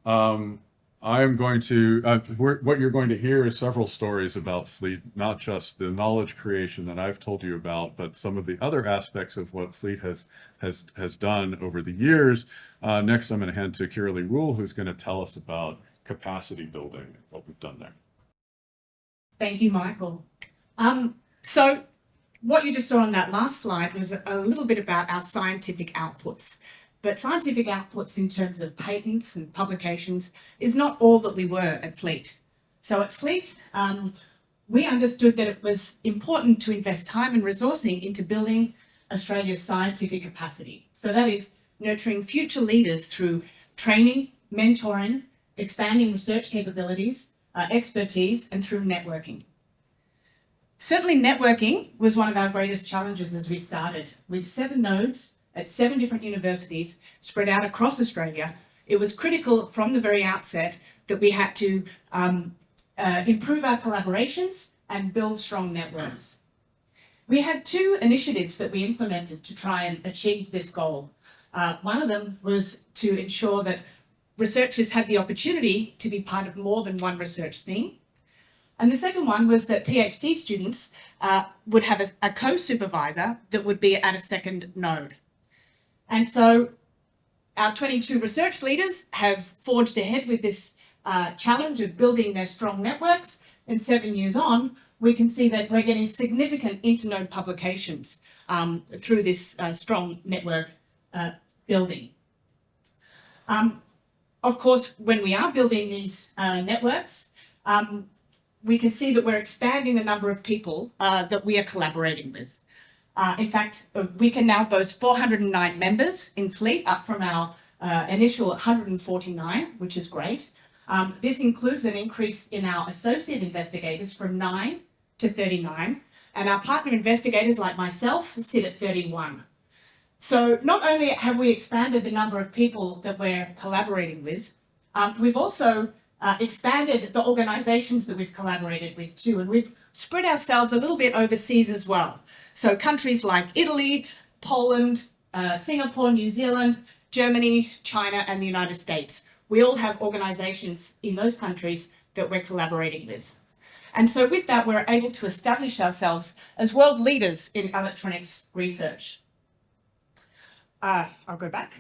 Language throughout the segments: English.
I am going to, what you're going to hear is several stories about Fleet, not just the knowledge creation that I've told you about, but some of the other aspects of what Fleet has done over the years. Next, I'm going to hand to Kirrily Rule, who's going to tell us about capacity building and what we've done there. Thank you, Michael. So what you just saw on that last slide was a little bit about our scientific outputs. But scientific outputs in terms of patents and publications is not all that we were at Fleet. So at Fleet, we understood that it was important to invest time and resourcing into building Australia's scientific capacity. So that is nurturing future leaders through training, mentoring, expanding research capabilities, expertise, and through networking. Certainly networking was one of our greatest challenges as we started. With 7 nodes at 7 different universities spread out across Australia, it was critical from the very outset that we had to improve our collaborations and build strong networks. We had 2 initiatives that we implemented to try and achieve this goal. One of them was to ensure that researchers had the opportunity to be part of more than one research theme. And the second one was that PhD students would have a co-supervisor that would be at a second node. And so our 22 research leaders have forged ahead with this challenge of building their strong networks. And 7 years on, we can see that we're getting significant internode publications through this strong network building. Of course, when we are building these networks, we can see that we're expanding the number of people that we are collaborating with. In fact, we can now boast 409 members in Fleet, up from our initial 149, which is great. This includes an increase in our associate investigators from 9 to 39, and our partner investigators like myself sit at 31. So not only have we expanded the number of people that we're collaborating with, we've also expanded the organisations that we've collaborated with too, and we've spread ourselves a little bit overseas as well. So countries like Italy, Poland, Singapore, New Zealand, Germany, China, and the United States. We all have organisations in those countries that we're collaborating with. And so with that, we're able to establish ourselves as world leaders in electronics research. I'll go back.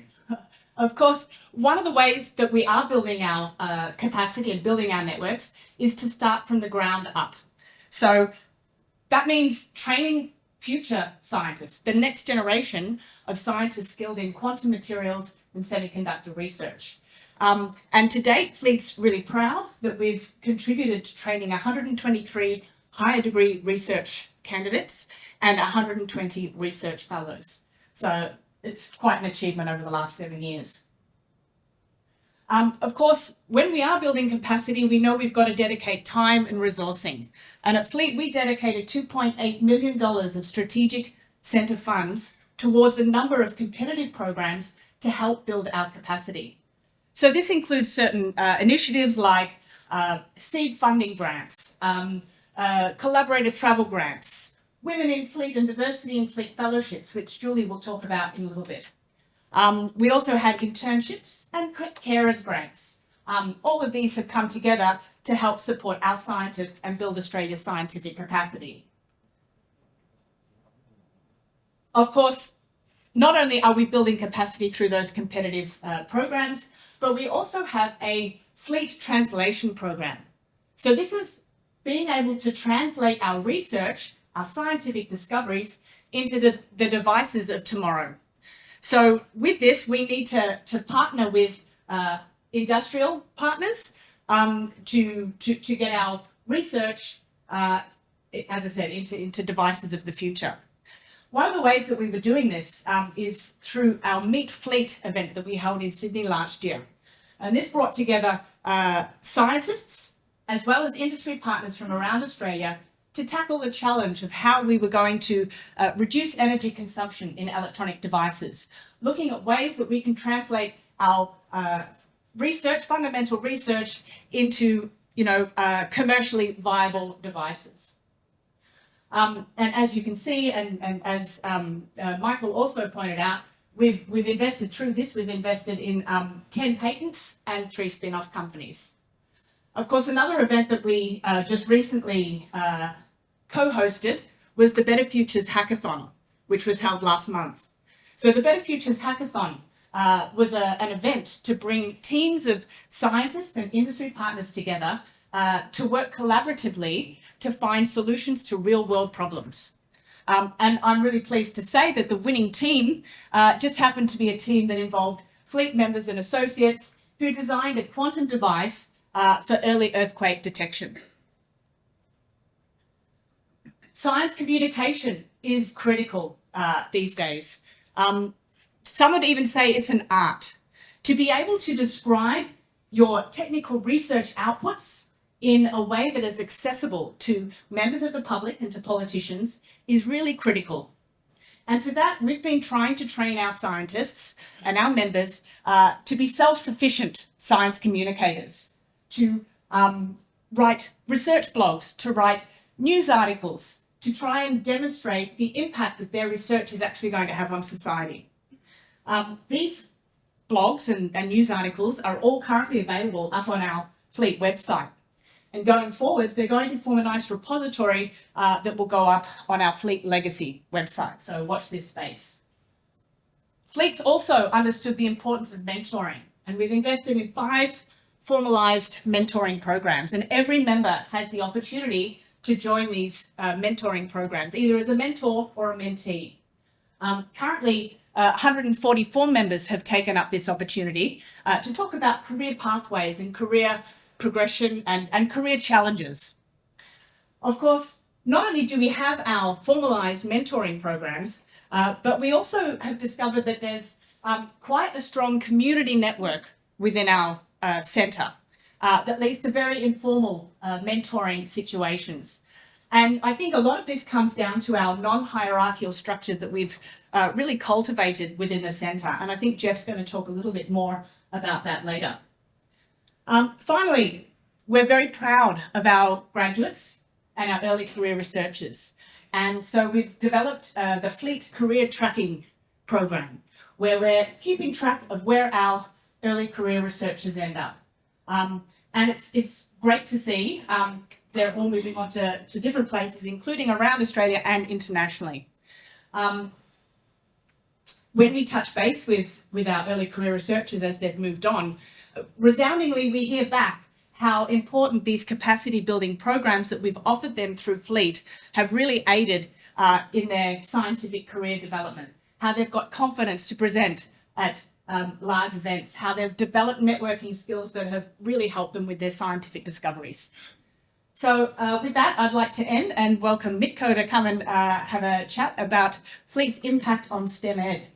Of course, one of the ways that we are building our capacity and building our networks is to start from the ground up. So that means training future scientists, the next generation of scientists skilled in quantum materials and semiconductor research. And to date, Fleet's really proud that we've contributed to training 123 higher degree research candidates and 120 research fellows. So it's quite an achievement over the last 7 years. Of course, when we are building capacity, we know we've got to dedicate time and resourcing. And at Fleet, we dedicated $2.8 million of strategic centre funds towards a number of competitive programs to help build our capacity. So this includes certain initiatives like seed funding grants, collaborator travel grants, Women in Fleet and Diversity in Fleet fellowships, which Julie will talk about in a little bit. We also had internships and carers grants. All of these have come together to help support our scientists and build Australia's scientific capacity. Of course, not only are we building capacity through those competitive programs, but we also have a Fleet translation program. So this is being able to translate our research, our scientific discoveries, into the devices of tomorrow. So with this, we need to partner with industrial partners to get our research, as I said, into devices of the future. One of the ways that we were doing this is through our Meet Fleet event that we held in Sydney last year. And this brought together scientists as well as industry partners from around Australia to tackle the challenge of how we were going to reduce energy consumption in electronic devices, looking at ways that we can translate our research, fundamental research, into commercially viable devices. And as you can see, and as Michael also pointed out, we've invested through this, we've invested in 10 patents and 3 spin-off companies. Of course, another event that we just recently co-hosted was the Better Futures Hackathon, which was held last month. So the Better Futures Hackathon was an event to bring teams of scientists and industry partners together to work collaboratively to find solutions to real-world problems. And I'm really pleased to say that the winning team just happened to be a team that involved fleet members and associates who designed a quantum device for early earthquake detection. Science communication is critical these days. Some would even say it's an art. To be able to describe your technical research outputs in a way that is accessible to members of the public and to politicians is really critical. And to that, we've been trying to train our scientists and our members to be self-sufficient science communicators, to write research blogs, to write news articles, to try and demonstrate the impact that their research is actually going to have on society. These blogs and news articles are all currently available up on our Fleet website. And going forwards, they're going to form a nice repository that will go up on our Fleet Legacy website. So watch this space. Fleet's also understood the importance of mentoring, and we've invested in 5 formalised mentoring programs, and every member has the opportunity to join these mentoring programs, either as a mentor or a mentee. Currently, 144 members have taken up this opportunity to talk about career pathways and career progression and career challenges. Of course, not only do we have our formalised mentoring programs, but we also have discovered that there's quite a strong community network within our centre that leads to very informal mentoring situations. And I think a lot of this comes down to our non-hierarchical structure that we've really cultivated within the centre. And I think Jeff's going to talk a little bit more about that later. Finally, we're very proud of our graduates and our early career researchers. And so we've developed the Fleet Career Tracking Program, where we're keeping track of where our early career researchers end up. And it's great to see they're all moving on to different places, including around Australia and internationally. When we touch base with our early career researchers as they've moved on, resoundingly we hear back how important these capacity building programs that we've offered them through Fleet have really aided in their scientific career development, how they've got confidence to present at large events, how they've developed networking skills that have really helped them with their scientific discoveries. So with that, I'd like to end and welcome Mitko to come and have a chat about Fleet's impact on STEM Ed.